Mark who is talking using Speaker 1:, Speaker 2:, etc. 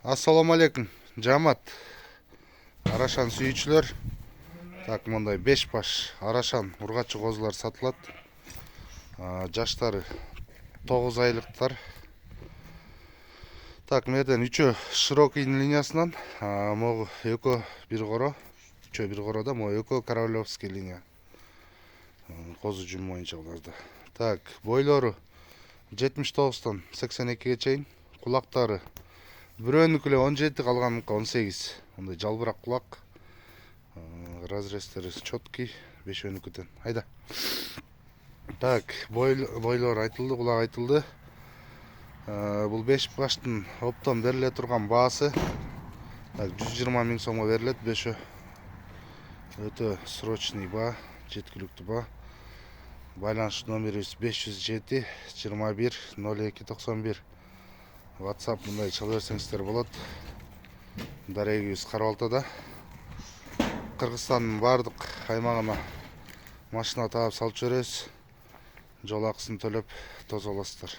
Speaker 1: Ассаламу алейкум, жамат. Арашан сүйүүчүлөр. Так, мындай 5 баш арашан ургачы козулар сатылат. Жаштары 9 айлыктар. Так, мерден 3 широкий линиясынан, могу экөө бир коро, 3 бир корода, могу экөө королевский линия. Козу жүн боюнча буларда. Так, бойлору 79тон 82ге чейин, кулактары бирөөнүкү эле 17, калганыкы 18. Мындай жалбырак кулак. Разрестери четкий, бешөөнүкүдөн. Айда. Так, бойлор айтылды, кулак айтылды. Бул 5 баштын оптом бериле турган баасы. Так, 120 миң сомго берилет, бешөө. Өтө срочный баа, жеткиликтүү баа. Байланыш номерибиз 507 21 02 91. WhatsApp мындай чыга берсеңиздер болот. Дарегибиз Карабалтада. Кыргызстандын бардык аймагына машина таап салып жиберебиз. Жол акысын төлөп тозолосуздар.